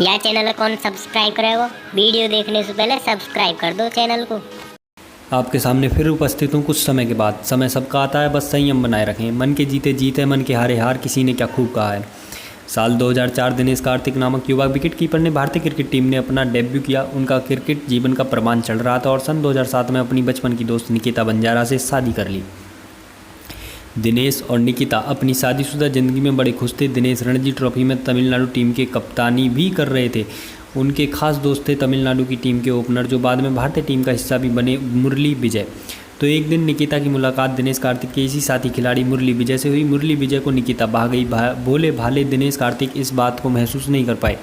या चैनल कौन सब्सक्राइब करेगा? वीडियो देखने से पहले सब्सक्राइब कर दो चैनल को। आपके सामने फिर उपस्थित हूँ कुछ समय के बाद। समय सबका आता है, बस संयम बनाए रखें। मन के जीते जीत है, मन के हारे हार, किसी ने क्या खूब कहा है। साल 2004 दिनेश कार्तिक नामक युवा विकेट कीपर ने भारतीय क्रिकेट टीम ने अपना डेब्यू किया। उनका क्रिकेट जीवन का प्रमाण चढ़ रहा था और सन 2007 में अपनी बचपन की दोस्त निकिता बंजारा से शादी कर ली। दिनेश और निकिता अपनी शादीशुदा ज़िंदगी में बड़े खुश थे। दिनेश रणजी ट्रॉफी में तमिलनाडु टीम के कप्तानी भी कर रहे थे। उनके खास दोस्त थे तमिलनाडु की टीम के ओपनर, जो बाद में भारतीय टीम का हिस्सा भी बने, मुरली विजय। तो एक दिन निकिता की मुलाकात दिनेश कार्तिक के इसी साथी खिलाड़ी मुरली विजय से हुई। मुरली विजय को निकिता भा गई। भोले भाले दिनेश कार्तिक इस बात को महसूस नहीं कर पाए।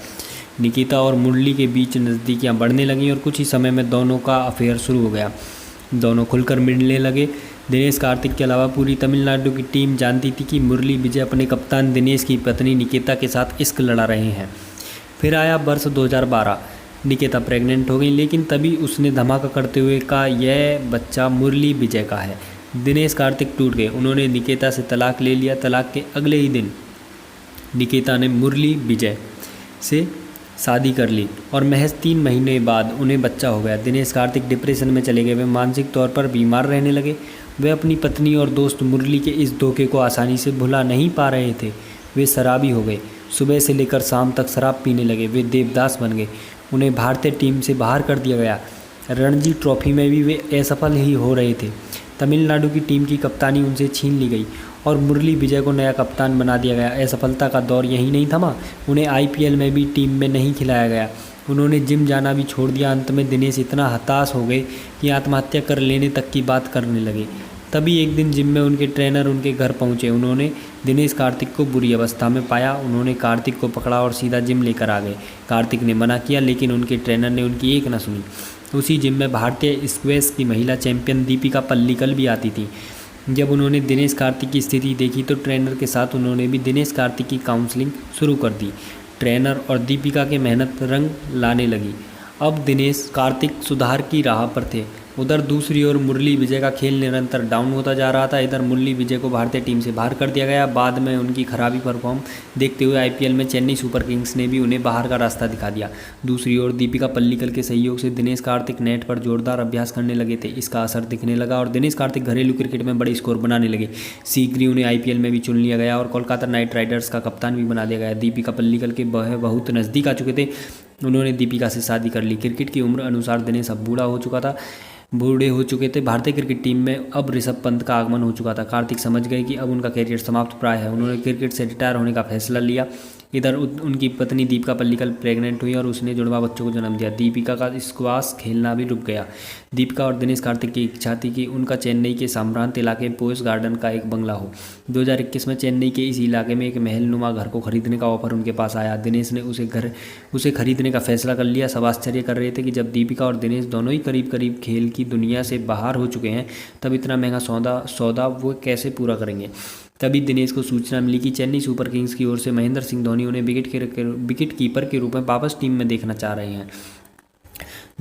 निकिता और मुरली के बीच नज़दीकियाँ बढ़ने लगीं और कुछ ही समय में दोनों का अफेयर शुरू हो गया। दोनों खुलकर मिलने लगे। दिनेश कार्तिक के अलावा पूरी तमिलनाडु की टीम जानती थी कि मुरली विजय अपने कप्तान दिनेश की पत्नी निकिता के साथ इश्क लड़ा रहे हैं। फिर आया वर्ष 2012। निकिता प्रेग्नेंट हो गई, लेकिन तभी उसने धमाका करते हुए कहा यह बच्चा मुरली विजय का है। दिनेश कार्तिक टूट गए। उन्होंने निकिता से तलाक ले लिया। तलाक के अगले ही दिन निकिता ने मुरली विजय से शादी कर ली और महज 3 महीने बाद उन्हें बच्चा हो गया। दिनेश कार्तिक डिप्रेशन में चले गए। वे मानसिक तौर पर बीमार रहने लगे। वे अपनी पत्नी और दोस्त मुरली के इस धोखे को आसानी से भुला नहीं पा रहे थे। वे शराबी हो गए। सुबह से लेकर शाम तक शराब पीने लगे। वे देवदास बन गए। उन्हें भारतीय टीम से बाहर कर दिया गया। रणजी ट्रॉफी में भी वे असफल ही हो रहे थे। तमिलनाडु की टीम की कप्तानी उनसे छीन ली गई और मुरली विजय को नया कप्तान बना दिया गया। असफलता का दौर यही नहीं थमा। उन्हें आईपीएल में भी टीम में नहीं खिलाया गया। उन्होंने जिम जाना भी छोड़ दिया। अंत में दिनेश इतना हताश हो गए कि आत्महत्या कर लेने तक की बात करने लगे। तभी एक दिन जिम में उनके ट्रेनर उनके घर पहुंचे। उन्होंने दिनेश कार्तिक को बुरी अवस्था में पाया। उन्होंने कार्तिक को पकड़ा और सीधा जिम लेकर आ गए। कार्तिक ने मना किया, लेकिन उनके ट्रेनर ने उनकी एक न सुनी। उसी जिम में भारतीय स्क्वैश की महिला चैंपियन दीपिका पल्लिकल भी आती थी। जब उन्होंने दिनेश कार्तिक की स्थिति देखी तो ट्रेनर के साथ उन्होंने भी दिनेश कार्तिक की काउंसलिंग शुरू कर दी। ट्रेनर और दीपिका की मेहनत रंग लाने लगी। अब दिनेश कार्तिक सुधार की राह पर थे। उधर दूसरी ओर मुरली विजय का खेल निरंतर डाउन होता जा रहा था। इधर मुरली विजय को भारतीय टीम से बाहर कर दिया गया। बाद में उनकी खराबी परफॉर्म देखते हुए आईपीएल में चेन्नई सुपर किंग्स ने भी उन्हें बाहर का रास्ता दिखा दिया। दूसरी ओर दीपिका पल्लिकल के सहयोग से दिनेश कार्तिक नेट पर जोरदार अभ्यास करने लगे थे। इसका असर दिखने लगा और दिनेश कार्तिक घरेलू क्रिकेट में बड़े स्कोर बनाने लगे। शीघ्र ही उन्हें आईपीएल में भी चुन लिया गया और कोलकाता नाइट राइडर्स का कप्तान भी बना दिया गया। दीपिका पल्लिकल के वह बहुत नज़दीक आ चुके थे। उन्होंने दीपिका से शादी कर ली। क्रिकेट की उम्र अनुसार दिनेश अब बूढ़े हो चुके थे। भारतीय क्रिकेट टीम में अब ऋषभ पंत का आगमन हो चुका था। कार्तिक समझ गए कि अब उनका करियर समाप्त प्राय है। उन्होंने क्रिकेट से रिटायर होने का फैसला लिया। इधर उनकी पत्नी दीपिका पल्लिकल प्रेग्नेंट हुई और उसने जुड़वा बच्चों को जन्म दिया। दीपिका का स्क्वाश खेलना भी रुक गया। दीपिका और दिनेश कार्तिक की इच्छा थी कि उनका चेन्नई के साम्रांत इलाके में पोएस गार्डन का एक बंगला हो। 2021 में चेन्नई के इस इलाके में एक महलनुमा घर को खरीदने का ऑफर उनके पास आया। दिनेश ने उसे खरीदने का फैसला कर लिया। सब आश्चर्य कर रहे थे कि जब दीपिका और दिनेश दोनों ही करीब करीब खेल की दुनिया से बाहर हो चुके हैं, तब इतना महंगा सौदा वो कैसे पूरा करेंगे। तभी दिनेश को सूचना मिली कि चेन्नई सुपर किंग्स की ओर से महेंद्र सिंह धोनी उन्हें विकेट कीपर के रूप में वापस टीम में देखना चाह रहे हैं।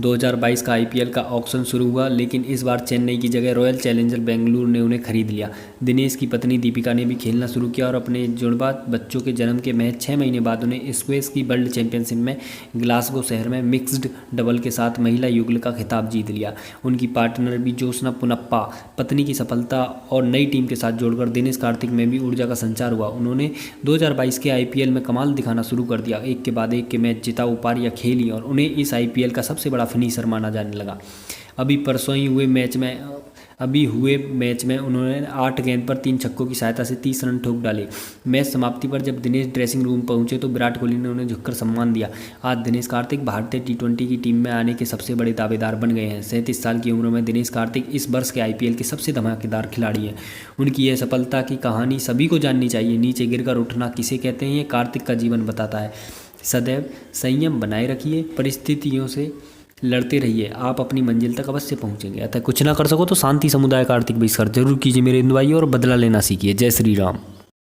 2022 का आईपीएल का ऑक्शन शुरू हुआ, लेकिन इस बार चेन्नई की जगह रॉयल चैलेंजर बेंगलुरु ने उन्हें खरीद लिया। दिनेश की पत्नी दीपिका ने भी खेलना शुरू किया और अपने जुड़वा बच्चों के जन्म के महज 6 महीने बाद उन्हें स्क्वैश की वर्ल्ड चैंपियनशिप में ग्लासगो शहर में मिक्स्ड डबल के साथ महिला युगल का खिताब जीत लिया। उनकी पार्टनर भी जोशना पुनप्पा। पत्नी की सफलता और नई टीम के साथ जोड़कर दिनेश कार्तिक में भी ऊर्जा का संचार हुआ। उन्होंने 2022 के आईपीएल में कमाल दिखाना शुरू कर दिया। एक के बाद एक के मैच जिता, उपारियां खेली और उन्हें इस आईपीएल का सबसे बड़ा फिनिशर माना जाने लगा। अभी हुए मैच में उन्होंने 8 गेंद पर 3 छक्कों की सहायता से 30 रन ठोक डाले। मैच समाप्ति पर जब दिनेश ड्रेसिंग रूम पहुंचे तो विराट कोहली ने उन्हें झुककर सम्मान दिया। आज दिनेश कार्तिक भारतीय T20 की टीम में आने के सबसे बड़े दावेदार बन गए हैं। 37 साल की उम्र में दिनेश कार्तिक इस वर्ष के आईपीएल के सबसे धमाकेदार खिलाड़ी हैं। उनकी यह सफलता की कहानी सभी को जाननी चाहिए। नीचे गिरकर उठना किसे कहते हैं, ये कार्तिक का जीवन बताता है। सदैव संयम बनाए रखिए, परिस्थितियों से लड़ते रहिए, आप अपनी मंजिल तक अवश्य पहुंचेंगे। अतः कुछ ना कर सको तो शांति समुदाय का आर्थिक बहिष्कार जरूर कीजिए मेरे हिंदू भाइयों और बदला लेना सीखिए। जय श्री राम।